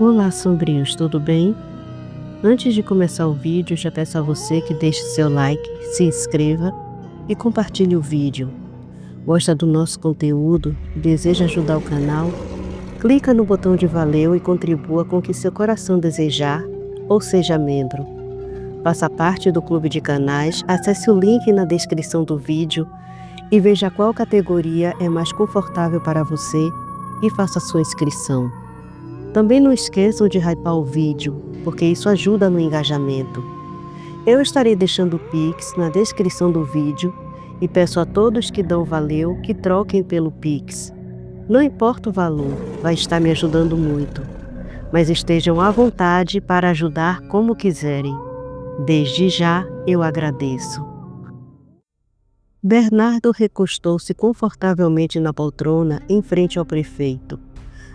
Olá, sombrios, tudo bem? Antes de começar o vídeo, já peço a você que deixe seu like, se inscreva e compartilhe o vídeo. Gosta do nosso conteúdo? Deseja ajudar o canal? Clica no botão de valeu e contribua com o que seu coração desejar, ou seja membro. Faça parte do clube de canais, acesse o link na descrição do vídeo e veja qual categoria é mais confortável para você e faça sua inscrição. Também não esqueçam de hypar o vídeo, porque isso ajuda no engajamento. Eu estarei deixando o Pix na descrição do vídeo e peço a todos que dão valeu que troquem pelo Pix. Não importa o valor, vai estar me ajudando muito, mas estejam à vontade para ajudar como quiserem. Desde já eu agradeço. Bernardo recostou-se confortavelmente na poltrona em frente ao prefeito,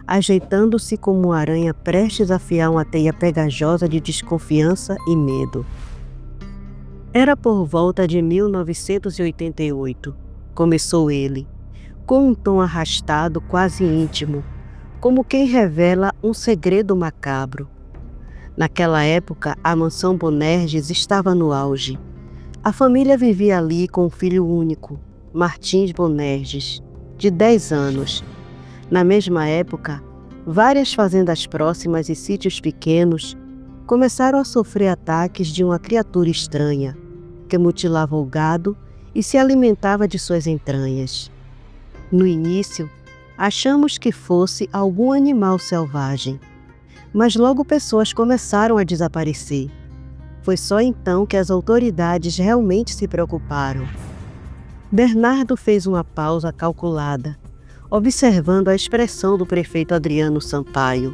ajeitando-se como uma aranha prestes a afiar uma teia pegajosa de desconfiança e medo. Era por volta de 1988, começou ele, com um tom arrastado quase íntimo, como quem revela um segredo macabro. Naquela época, a mansão Bonerges estava no auge. A família vivia ali com um filho único, Martins Bonerges, de 10 anos. Na mesma época, várias fazendas próximas e sítios pequenos começaram a sofrer ataques de uma criatura estranha, que mutilava o gado e se alimentava de suas entranhas. No início, achamos que fosse algum animal selvagem, mas logo pessoas começaram a desaparecer. Foi só então que as autoridades realmente se preocuparam. Bernardo fez uma pausa calculada, observando a expressão do prefeito Adriano Sampaio,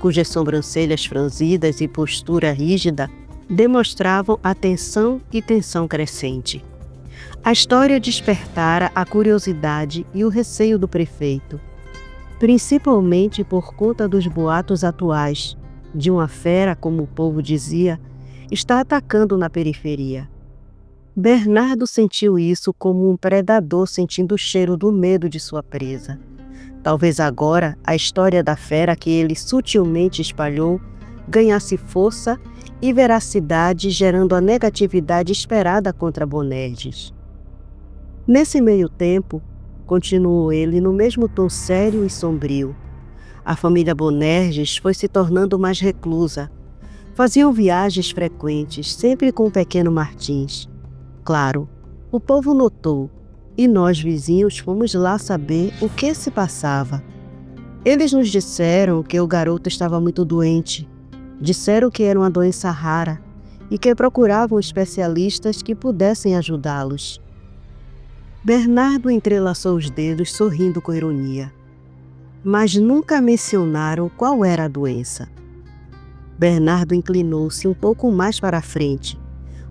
cujas sobrancelhas franzidas e postura rígida demonstravam atenção e tensão crescente. A história despertara a curiosidade e o receio do prefeito, principalmente por conta dos boatos atuais de uma fera, como o povo dizia, está atacando na periferia. Bernardo sentiu isso como um predador sentindo o cheiro do medo de sua presa. Talvez agora a história da fera que ele sutilmente espalhou ganhasse força e veracidade, gerando a negatividade esperada contra Bonerges. Nesse meio tempo, continuou ele no mesmo tom sério e sombrio, a família Bonerges foi se tornando mais reclusa. Faziam viagens frequentes, sempre com o pequeno Martins. Claro, o povo notou, e nós vizinhos fomos lá saber o que se passava. Eles nos disseram que o garoto estava muito doente. Disseram que era uma doença rara e que procuravam especialistas que pudessem ajudá-los. Bernardo entrelaçou os dedos, sorrindo com ironia. Mas nunca mencionaram qual era a doença. Bernardo inclinou-se um pouco mais para a frente,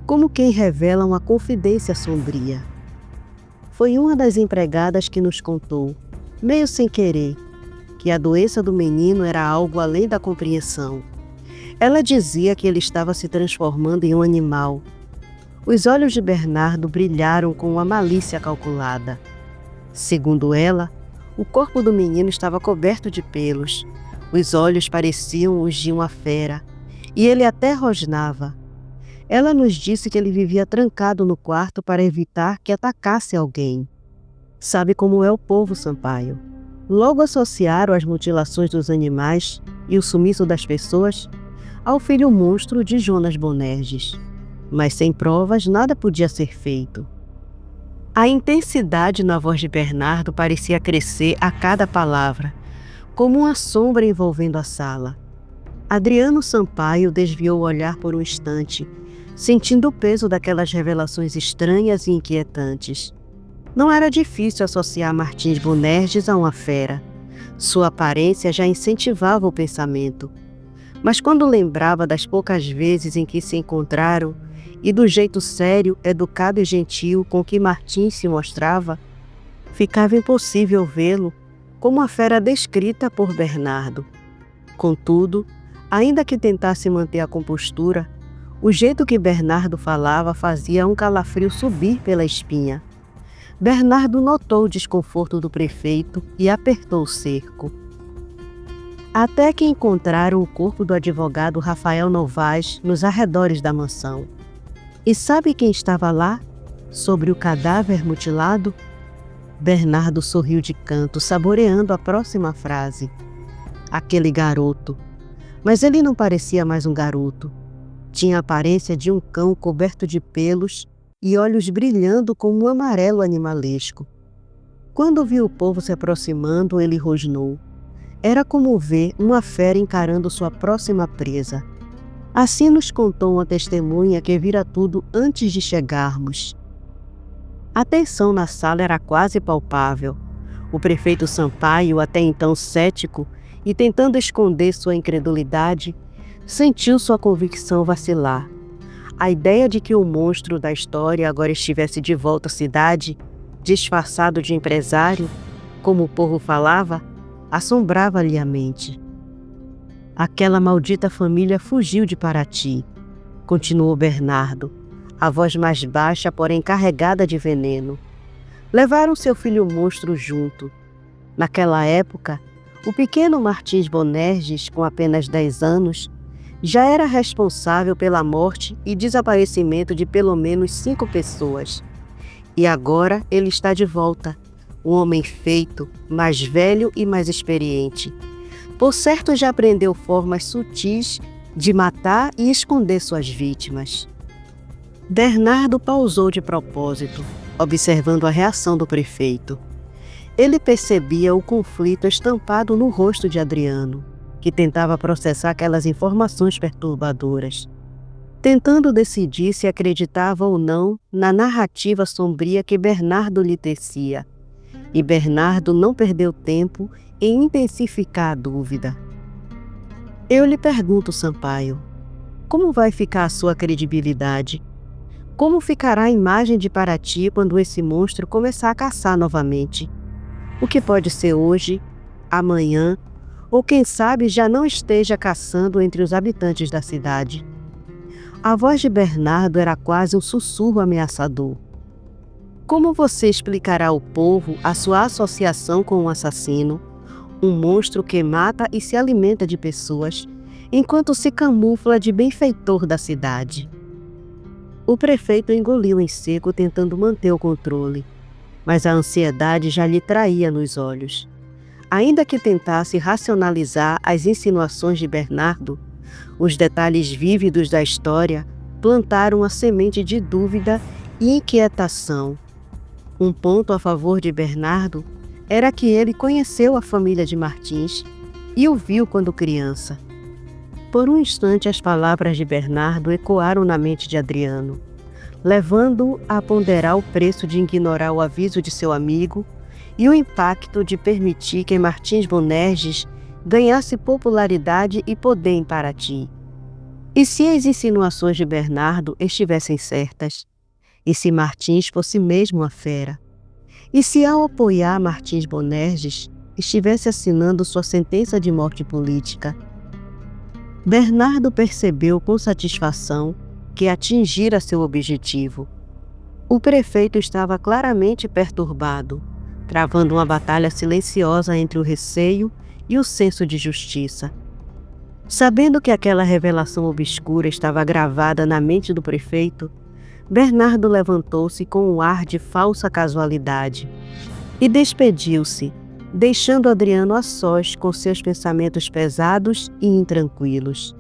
como quem revela uma confidência sombria. Foi uma das empregadas que nos contou, meio sem querer, que a doença do menino era algo além da compreensão. Ela dizia que ele estava se transformando em um animal. Os olhos de Bernardo brilharam com uma malícia calculada. Segundo ela, o corpo do menino estava coberto de pelos. Os olhos pareciam os de uma fera, e ele até rosnava. Ela nos disse que ele vivia trancado no quarto para evitar que atacasse alguém. Sabe como é o povo, Sampaio? Logo associaram as mutilações dos animais e o sumiço das pessoas ao filho monstro de Jonas Bonerges. Mas sem provas nada podia ser feito. A intensidade na voz de Bernardo parecia crescer a cada palavra, como uma sombra envolvendo a sala. Adriano Sampaio desviou o olhar por um instante, sentindo o peso daquelas revelações estranhas e inquietantes. Não era difícil associar Martins Bonerges a uma fera. Sua aparência já incentivava o pensamento. Mas quando lembrava das poucas vezes em que se encontraram e do jeito sério, educado e gentil com que Martins se mostrava, ficava impossível vê-lo como a fera descrita por Bernardo. Contudo, ainda que tentasse manter a compostura, o jeito que Bernardo falava fazia um calafrio subir pela espinha. Bernardo notou o desconforto do prefeito e apertou o cerco. até que encontraram o corpo do advogado Rafael Novais nos arredores da mansão. E sabe quem estava lá, sobre o cadáver mutilado? Bernardo sorriu de canto, saboreando a próxima frase. Aquele garoto. Mas ele não parecia mais um garoto. Tinha a aparência de um cão coberto de pelos e olhos brilhando como um amarelo animalesco. Quando viu o povo se aproximando, ele rosnou. Era como ver uma fera encarando sua próxima presa. Assim nos contou uma testemunha que vira tudo antes de chegarmos. A tensão na sala era quase palpável. O prefeito Sampaio, até então cético e tentando esconder sua incredulidade, sentiu sua convicção vacilar. A ideia de que o monstro da história agora estivesse de volta à cidade, disfarçado de empresário, como o povo falava, assombrava-lhe a mente. Aquela maldita família fugiu de Paraty, continuou Bernardo, a voz mais baixa, porém carregada de veneno. Levaram seu filho monstro junto. Naquela época, o pequeno Martins Bonerges, com apenas 10 anos, já era responsável pela morte e desaparecimento de pelo menos 5 pessoas. E agora ele está de volta, um homem feito, mais velho e mais experiente. Por certo, já aprendeu formas sutis de matar e esconder suas vítimas. Bernardo pausou de propósito, observando a reação do prefeito. Ele percebia o conflito estampado no rosto de Adriano, que tentava processar aquelas informações perturbadoras, tentando decidir se acreditava ou não na narrativa sombria que Bernardo lhe tecia. E Bernardo não perdeu tempo em intensificar a dúvida. Eu lhe pergunto, Sampaio, como vai ficar a sua credibilidade? Como ficará a imagem de Paraty quando esse monstro começar a caçar novamente? O que pode ser hoje, amanhã, ou quem sabe já não esteja caçando entre os habitantes da cidade? A voz de Bernardo era quase um sussurro ameaçador. Como você explicará ao povo a sua associação com um assassino, um monstro que mata e se alimenta de pessoas, enquanto se camufla de benfeitor da cidade? O prefeito engoliu em seco, tentando manter o controle, mas a ansiedade já lhe traía nos olhos. Ainda que tentasse racionalizar as insinuações de Bernardo, os detalhes vívidos da história plantaram a semente de dúvida e inquietação. Um ponto a favor de Bernardo era que ele conheceu a família de Martins e o viu quando criança. Por um instante, as palavras de Bernardo ecoaram na mente de Adriano, levando-o a ponderar o preço de ignorar o aviso de seu amigo e o impacto de permitir que Martins Bonerges ganhasse popularidade e poder em Paraty. E se as insinuações de Bernardo estivessem certas? E se Martins fosse mesmo a fera? E se ao apoiar Martins Bonerges, estivesse assinando sua sentença de morte política? Bernardo percebeu com satisfação que atingira seu objetivo. O prefeito estava claramente perturbado, travando uma batalha silenciosa entre o receio e o senso de justiça. Sabendo que aquela revelação obscura estava gravada na mente do prefeito, Bernardo levantou-se com um ar de falsa casualidade e despediu-se, deixando Adriano a sós com seus pensamentos pesados e intranquilos.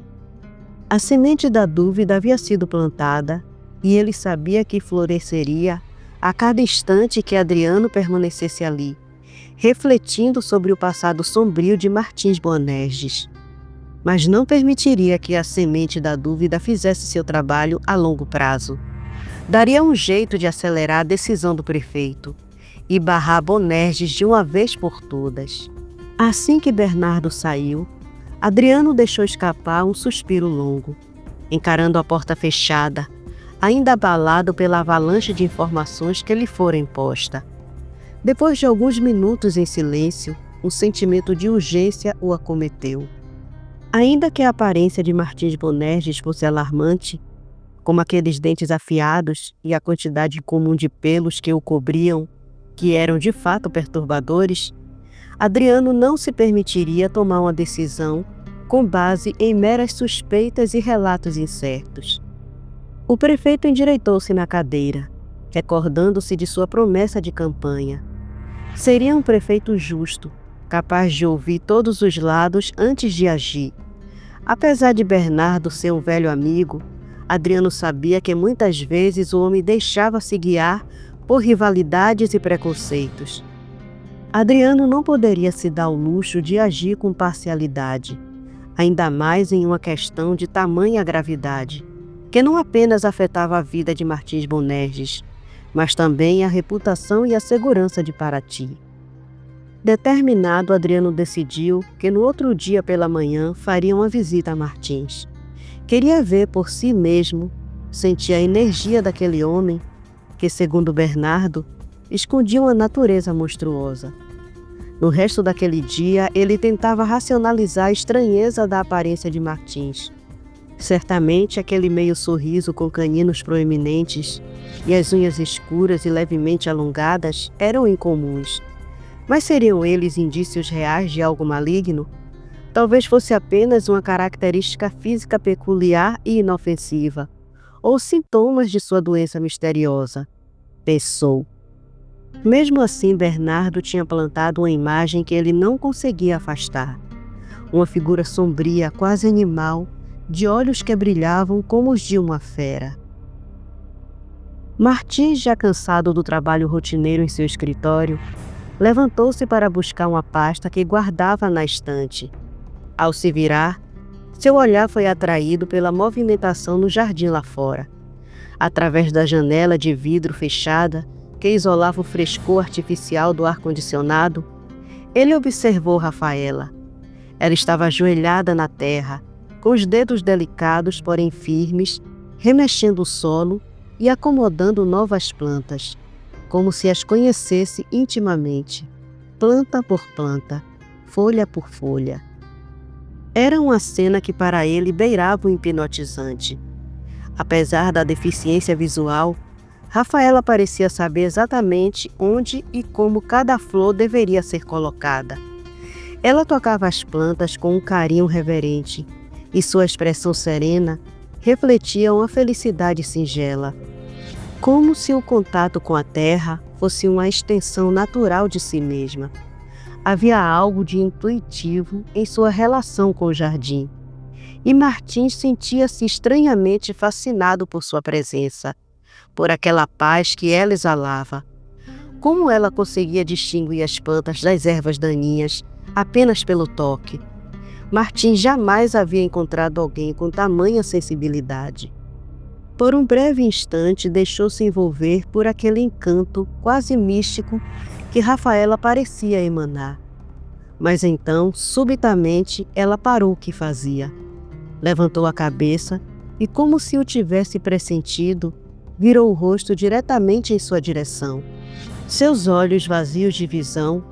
A semente da dúvida havia sido plantada e ele sabia que floresceria a cada instante que Adriano permanecesse ali, refletindo sobre o passado sombrio de Martins Bonerges. Mas não permitiria que a semente da dúvida fizesse seu trabalho a longo prazo. Daria um jeito de acelerar a decisão do prefeito e barrar Bonerges de uma vez por todas. Assim que Bernardo saiu, Adriano deixou escapar um suspiro longo, encarando a porta fechada, ainda abalado pela avalanche de informações que lhe fora imposta. Depois de alguns minutos em silêncio, um sentimento de urgência o acometeu. Ainda que a aparência de Martins Bonerges fosse alarmante, como aqueles dentes afiados e a quantidade comum de pelos que o cobriam, que eram de fato perturbadores, Adriano não se permitiria tomar uma decisão com base em meras suspeitas e relatos incertos. O prefeito endireitou-se na cadeira, recordando-se de sua promessa de campanha. Seria um prefeito justo, capaz de ouvir todos os lados antes de agir. Apesar de Bernardo ser um velho amigo, Adriano sabia que muitas vezes o homem deixava-se guiar por rivalidades e preconceitos. Adriano não poderia se dar o luxo de agir com parcialidade, ainda mais em uma questão de tamanha gravidade, que não apenas afetava a vida de Martins Bonerges, mas também a reputação e a segurança de Paraty. Determinado, Adriano decidiu que no outro dia pela manhã faria uma visita a Martins. Queria ver por si mesmo, sentir a energia daquele homem que, segundo Bernardo, escondia uma natureza monstruosa. No resto daquele dia, ele tentava racionalizar a estranheza da aparência de Martins. Certamente aquele meio sorriso com caninos proeminentes e as unhas escuras e levemente alongadas eram incomuns. Mas seriam eles indícios reais de algo maligno? Talvez fosse apenas uma característica física peculiar e inofensiva, ou sintomas de sua doença misteriosa, pensou. Mesmo assim, Bernardo tinha plantado uma imagem que ele não conseguia afastar. Uma figura sombria, quase animal, de olhos que brilhavam como os de uma fera. Martins, já cansado do trabalho rotineiro em seu escritório, levantou-se para buscar uma pasta que guardava na estante. Ao se virar, seu olhar foi atraído pela movimentação no jardim lá fora. Através da janela de vidro fechada, que isolava o frescor artificial do ar-condicionado, ele observou Rafaela. Ela estava ajoelhada na terra, com os dedos delicados, porém firmes, remexendo o solo e acomodando novas plantas, como se as conhecesse intimamente, planta por planta, folha por folha. Era uma cena que para ele beirava o hipnotizante. Apesar da deficiência visual, Rafaela parecia saber exatamente onde e como cada flor deveria ser colocada. Ela tocava as plantas com um carinho reverente, e sua expressão serena refletia uma felicidade singela, como se o contato com a terra fosse uma extensão natural de si mesma. Havia algo de intuitivo em sua relação com o jardim, e Martins sentia-se estranhamente fascinado por sua presença, por aquela paz que ela exalava. Como ela conseguia distinguir as plantas das ervas daninhas apenas pelo toque? Martins jamais havia encontrado alguém com tamanha sensibilidade. Por um breve instante, deixou-se envolver por aquele encanto quase místico que Rafaela parecia emanar. Mas então, subitamente, ela parou o que fazia. Levantou a cabeça e, como se o tivesse pressentido, virou o rosto diretamente em sua direção. Seus olhos, vazios de visão,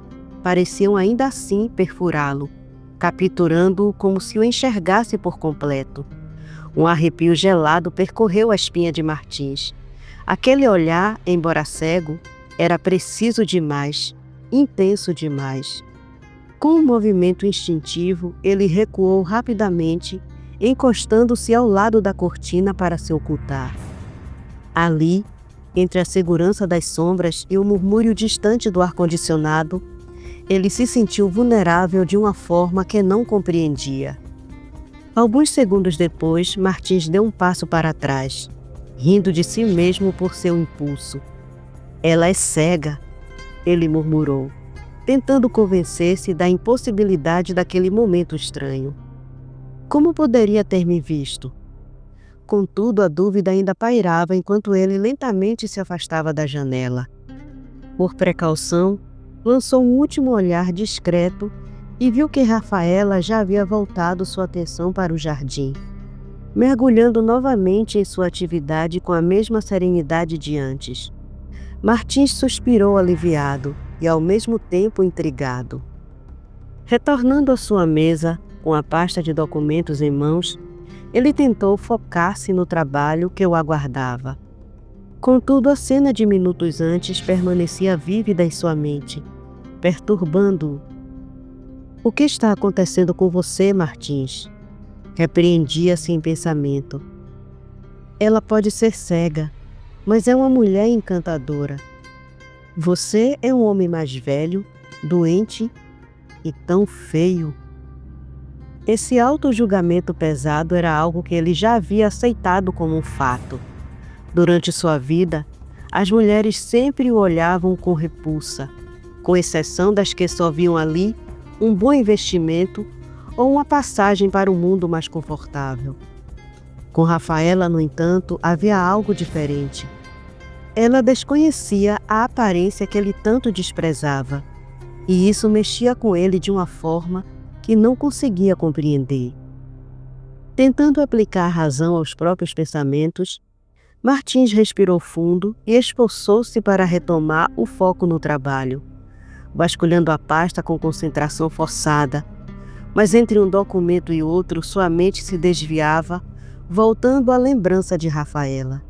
pareciam ainda assim perfurá-lo, capturando-o como se o enxergasse por completo. Um arrepio gelado percorreu a espinha de Martins. Aquele olhar, embora cego, era preciso demais, intenso demais. Com um movimento instintivo, ele recuou rapidamente, encostando-se ao lado da cortina para se ocultar. Ali, entre a segurança das sombras e o murmúrio distante do ar-condicionado, ele se sentiu vulnerável de uma forma que não compreendia. Alguns segundos depois, Martins deu um passo para trás, rindo de si mesmo por seu impulso. "Ela é cega", ele murmurou, tentando convencer-se da impossibilidade daquele momento estranho. Como poderia ter me visto? Contudo, a dúvida ainda pairava enquanto ele lentamente se afastava da janela. Por precaução, lançou um último olhar discreto e viu que Rafaela já havia voltado sua atenção para o jardim, mergulhando novamente em sua atividade com a mesma serenidade de antes. Martins suspirou aliviado e ao mesmo tempo intrigado. Retornando à sua mesa, com a pasta de documentos em mãos, ele tentou focar-se no trabalho que o aguardava. Contudo, a cena de minutos antes permanecia vívida em sua mente, perturbando-o. O que está acontecendo com você, Martins? Repreendia-se em pensamento. Ela pode ser cega, mas é uma mulher encantadora. Você é um homem mais velho, doente e tão feio. Esse auto-julgamento pesado era algo que ele já havia aceitado como um fato. Durante sua vida, as mulheres sempre o olhavam com repulsa, com exceção das que só viam ali um bom investimento ou uma passagem para um mundo mais confortável. Com Rafaela, no entanto, havia algo diferente. Ela desconhecia a aparência que ele tanto desprezava, e isso mexia com ele de uma forma que não conseguia compreender. Tentando aplicar a razão aos próprios pensamentos, Martins respirou fundo e esforçou-se para retomar o foco no trabalho, vasculhando a pasta com concentração forçada, mas entre um documento e outro sua mente se desviava, voltando à lembrança de Rafaela.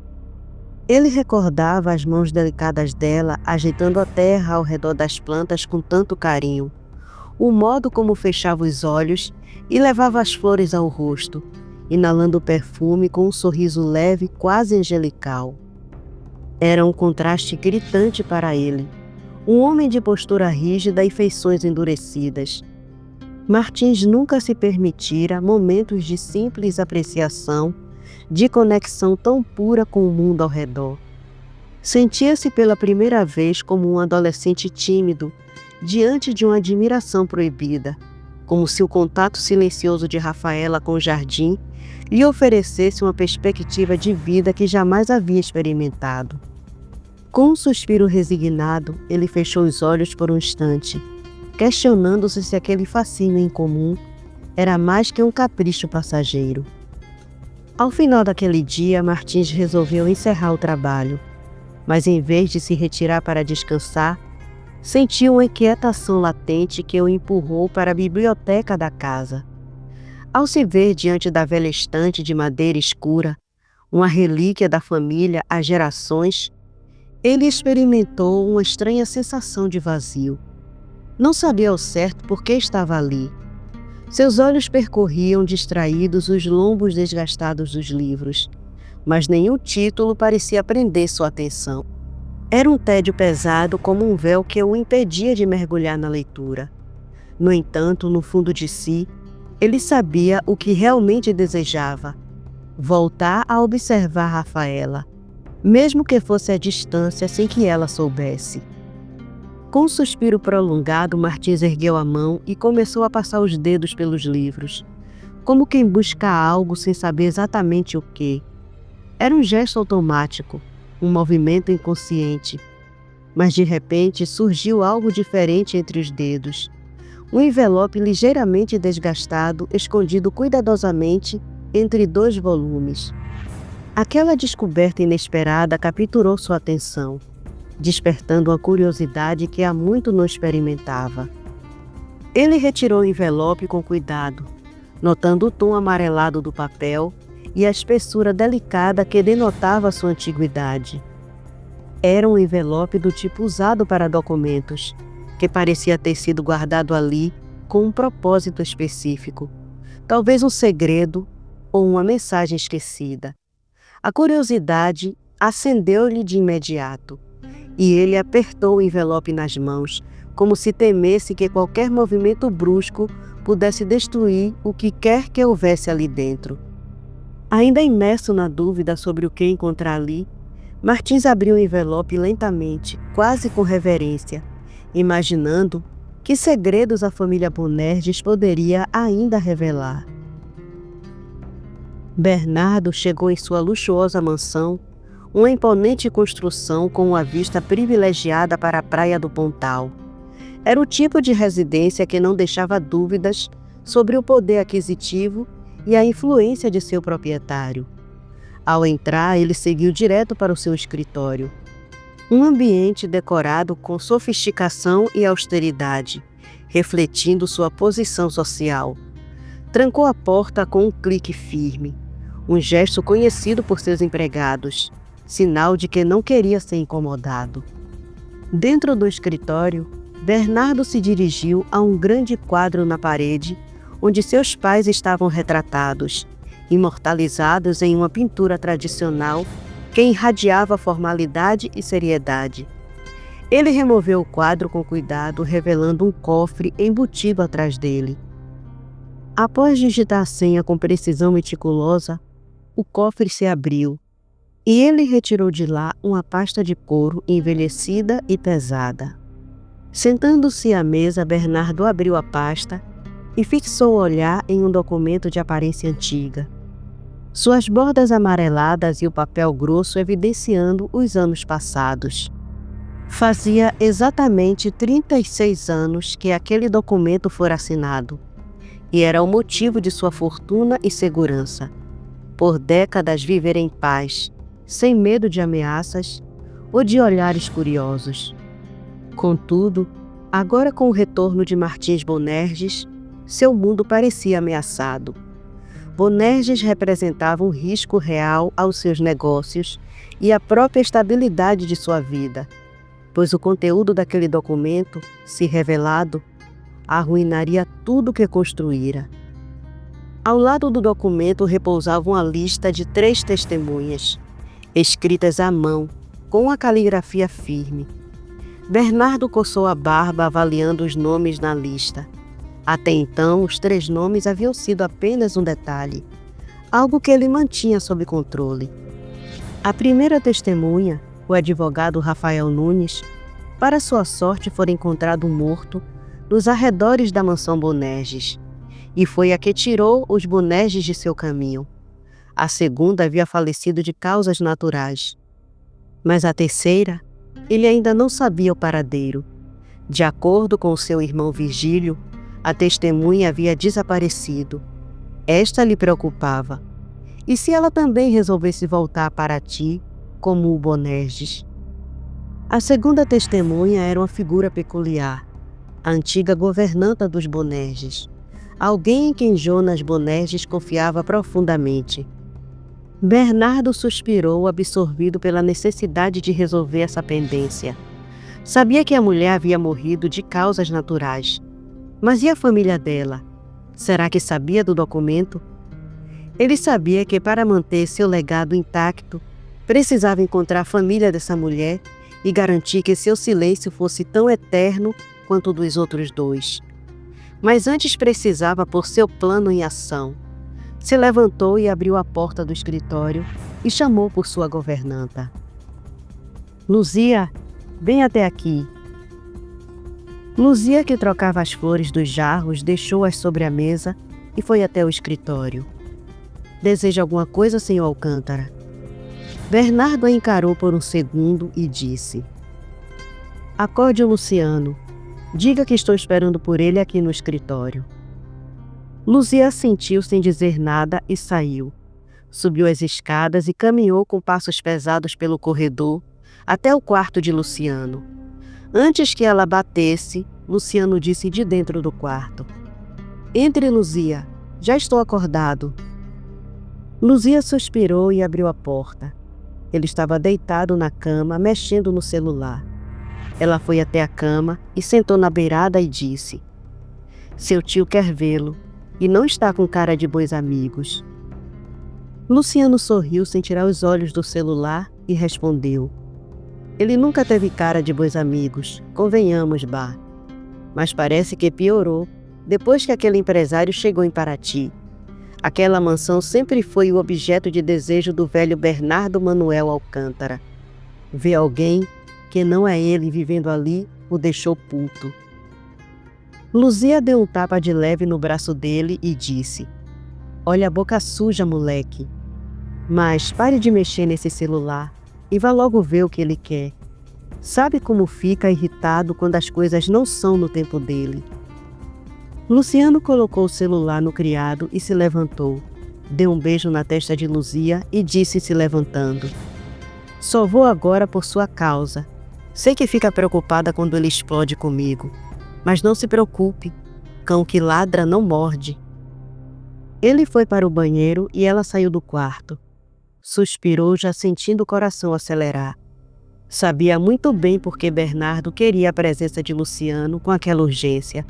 Ele recordava as mãos delicadas dela ajeitando a terra ao redor das plantas com tanto carinho, o modo como fechava os olhos e levava as flores ao rosto, inalando o perfume com um sorriso leve, quase angelical. Era um contraste gritante para ele, um homem de postura rígida e feições endurecidas. Martins nunca se permitira momentos de simples apreciação, de conexão tão pura com o mundo ao redor. Sentia-se pela primeira vez como um adolescente tímido, diante de uma admiração proibida, como se o contato silencioso de Rafaela com o jardim lhe oferecesse uma perspectiva de vida que jamais havia experimentado. Com um suspiro resignado, ele fechou os olhos por um instante, questionando-se se aquele fascínio incomum era mais que um capricho passageiro. Ao final daquele dia, Martins resolveu encerrar o trabalho, mas em vez de se retirar para descansar, sentiu uma inquietação latente que o empurrou para a biblioteca da casa. Ao se ver diante da velha estante de madeira escura, uma relíquia da família há gerações, ele experimentou uma estranha sensação de vazio. Não sabia ao certo por que estava ali. Seus olhos percorriam distraídos os lombos desgastados dos livros, mas nenhum título parecia prender sua atenção. Era um tédio pesado como um véu que o impedia de mergulhar na leitura. No entanto, no fundo de si, ele sabia o que realmente desejava: voltar a observar Rafaela, mesmo que fosse à distância sem que ela soubesse. Com um suspiro prolongado, Martins ergueu a mão e começou a passar os dedos pelos livros, como quem busca algo sem saber exatamente o que. Era um gesto automático, um movimento inconsciente, mas de repente surgiu algo diferente entre os dedos. Um envelope ligeiramente desgastado, escondido cuidadosamente entre 2 volumes. Aquela descoberta inesperada capturou sua atenção, despertando uma curiosidade que há muito não experimentava. Ele retirou o envelope com cuidado, notando o tom amarelado do papel e a espessura delicada que denotava sua antiguidade. Era um envelope do tipo usado para documentos, que parecia ter sido guardado ali com um propósito específico, talvez um segredo ou uma mensagem esquecida. A curiosidade acendeu-lhe de imediato, e ele apertou o envelope nas mãos, como se temesse que qualquer movimento brusco pudesse destruir o que quer que houvesse ali dentro. Ainda imerso na dúvida sobre o que encontrar ali, Martins abriu o envelope lentamente, quase com reverência, imaginando que segredos a família Bonerges poderia ainda revelar. Bernardo chegou em sua luxuosa mansão, uma imponente construção com uma vista privilegiada para a praia do Pontal. Era o tipo de residência que não deixava dúvidas sobre o poder aquisitivo e a influência de seu proprietário. Ao entrar, ele seguiu direto para o seu escritório. Um ambiente decorado com sofisticação e austeridade, refletindo sua posição social. Trancou a porta com um clique firme, um gesto conhecido por seus empregados, sinal de que não queria ser incomodado. Dentro do escritório, Bernardo se dirigiu a um grande quadro na parede, onde seus pais estavam retratados, imortalizados em uma pintura tradicional que irradiava formalidade e seriedade. Ele removeu o quadro com cuidado, revelando um cofre embutido atrás dele. Após digitar a senha com precisão meticulosa, o cofre se abriu e ele retirou de lá uma pasta de couro envelhecida e pesada. Sentando-se à mesa, Bernardo abriu a pasta e fixou o olhar em um documento de aparência antiga. Suas bordas amareladas e o papel grosso evidenciando os anos passados. Fazia exatamente 36 anos que aquele documento fora assinado, e era o motivo de sua fortuna e segurança. Por décadas viver em paz, sem medo de ameaças ou de olhares curiosos. Contudo, agora com o retorno de Martins Bonerges, seu mundo parecia ameaçado. Bonerges representava um risco real aos seus negócios e à própria estabilidade de sua vida, pois o conteúdo daquele documento, se revelado, arruinaria tudo que construíra. Ao lado do documento repousava uma lista de 3 testemunhas, escritas à mão, com a caligrafia firme. Bernardo coçou a barba avaliando os nomes na lista. Até então, os 3 nomes haviam sido apenas um detalhe, algo que ele mantinha sob controle. A primeira testemunha, o advogado Rafael Nunes, para sua sorte fora encontrado morto nos arredores da mansão Bonerges, e foi a que tirou os Bonerges de seu caminho. A segunda havia falecido de causas naturais. Mas a terceira, ele ainda não sabia o paradeiro. De acordo com seu irmão Virgílio, a testemunha havia desaparecido. Esta lhe preocupava. E se ela também resolvesse voltar para Paraty, como o Bonerges? A segunda testemunha era uma figura peculiar, a antiga governanta dos Bonerges, alguém em quem Jonas Bonerges confiava profundamente. Bernardo suspirou, absorvido pela necessidade de resolver essa pendência. Sabia que a mulher havia morrido de causas naturais. Mas e a família dela? Será que sabia do documento? Ele sabia que para manter seu legado intacto, precisava encontrar a família dessa mulher e garantir que seu silêncio fosse tão eterno quanto o dos outros 2. Mas antes precisava pôr seu plano em ação. Se levantou e abriu a porta do escritório e chamou por sua governanta. Luzia, vem até aqui. Luzia, que trocava as flores dos jarros, deixou-as sobre a mesa e foi até o escritório. Deseja alguma coisa, senhor Alcântara? Bernardo a encarou por um segundo e disse: acorde o Luciano. Diga que estou esperando por ele aqui no escritório. Luzia assentiu sem dizer nada e saiu. Subiu as escadas e caminhou com passos pesados pelo corredor até o quarto de Luciano. Antes que ela batesse, Luciano disse de dentro do quarto: entre, Luzia, já estou acordado. Luzia suspirou e abriu a porta. Ele estava deitado na cama, mexendo no celular. Ela foi até a cama e sentou na beirada e disse: seu tio quer vê-lo e não está com cara de bons amigos. Luciano sorriu sem tirar os olhos do celular e respondeu: ele nunca teve cara de bons amigos, convenhamos, Bá. Mas parece que piorou depois que aquele empresário chegou em Paraty. Aquela mansão sempre foi o objeto de desejo do velho Bernardo Manuel Alcântara. Ver alguém que não é ele vivendo ali o deixou puto. Luzia deu um tapa de leve no braço dele e disse: olha a boca suja, moleque. Mas pare de mexer nesse celular e vá logo ver o que ele quer. Sabe como fica irritado quando as coisas não são no tempo dele. Luciano colocou o celular no criado e se levantou. Deu um beijo na testa de Luzia e disse se levantando: só vou agora por sua causa. Sei que fica preocupada quando ele explode comigo. Mas não se preocupe, cão que ladra não morde. Ele foi para o banheiro e ela saiu do quarto. Suspirou, já sentindo o coração acelerar. Sabia muito bem por que Bernardo queria a presença de Luciano com aquela urgência.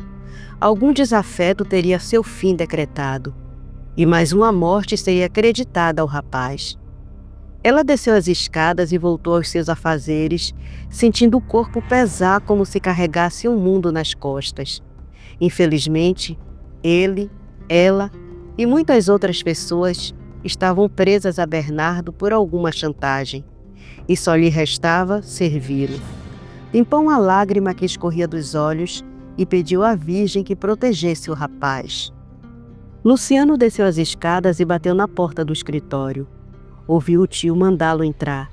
Algum desafeto teria seu fim decretado, e mais uma morte seria acreditada ao rapaz. Ela desceu as escadas e voltou aos seus afazeres, sentindo o corpo pesar como se carregasse um mundo nas costas. Infelizmente, ele, ela e muitas outras pessoas estavam presas a Bernardo por alguma chantagem, e só lhe restava servi-lo. Limpou uma lágrima que escorria dos olhos e pediu à Virgem que protegesse o rapaz. Luciano desceu as escadas e bateu na porta do escritório. Ouviu o tio mandá-lo entrar,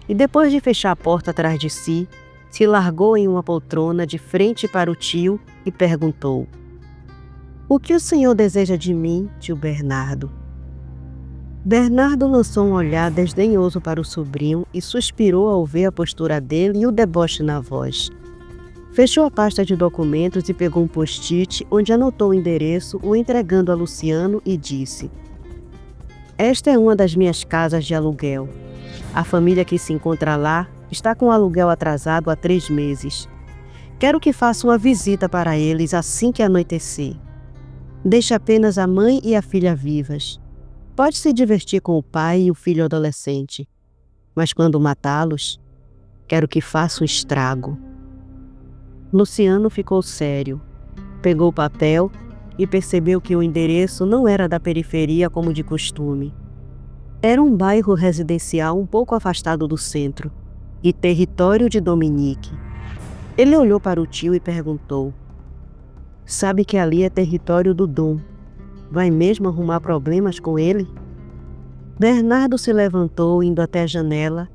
e depois de fechar a porta atrás de si, se largou em uma poltrona de frente para o tio e perguntou: "O que o senhor deseja de mim, tio Bernardo?" Bernardo lançou um olhar desdenhoso para o sobrinho e suspirou ao ver a postura dele e o deboche na voz. Fechou a pasta de documentos e pegou um post-it onde anotou o endereço, o entregando a Luciano e disse: "Esta é uma das minhas casas de aluguel. A família que se encontra lá está com o aluguel atrasado há 3 meses. Quero que faça uma visita para eles assim que anoitecer. Deixe apenas a mãe e a filha vivas. Pode se divertir com o pai e o filho adolescente. Mas quando matá-los, quero que faça um estrago." Luciano ficou sério. Pegou o papel e percebeu que o endereço não era da periferia como de costume. Era um bairro residencial um pouco afastado do centro e território de Dominique. Ele olhou para o tio e perguntou: "Sabe que ali é território do Dom. Vai mesmo arrumar problemas com ele?" Bernardo se levantou indo até a janela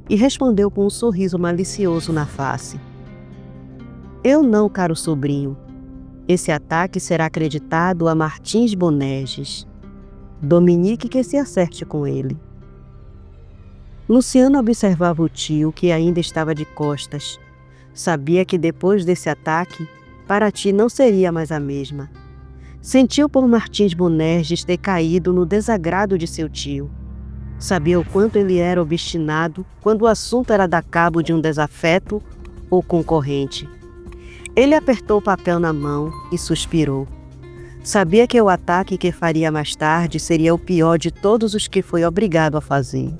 e respondeu com um sorriso malicioso na face: "Eu não, caro sobrinho. Esse ataque será acreditado a Martins Bonerges. Dominique que se acerte com ele." Luciano observava o tio, que ainda estava de costas. Sabia que depois desse ataque, Paraty não seria mais a mesma. Sentiu por Martins Bonerges ter caído no desagrado de seu tio. Sabia o quanto ele era obstinado quando o assunto era dar cabo de um desafeto ou concorrente. Ele apertou o papel na mão e suspirou. Sabia que o ataque que faria mais tarde seria o pior de todos os que foi obrigado a fazer.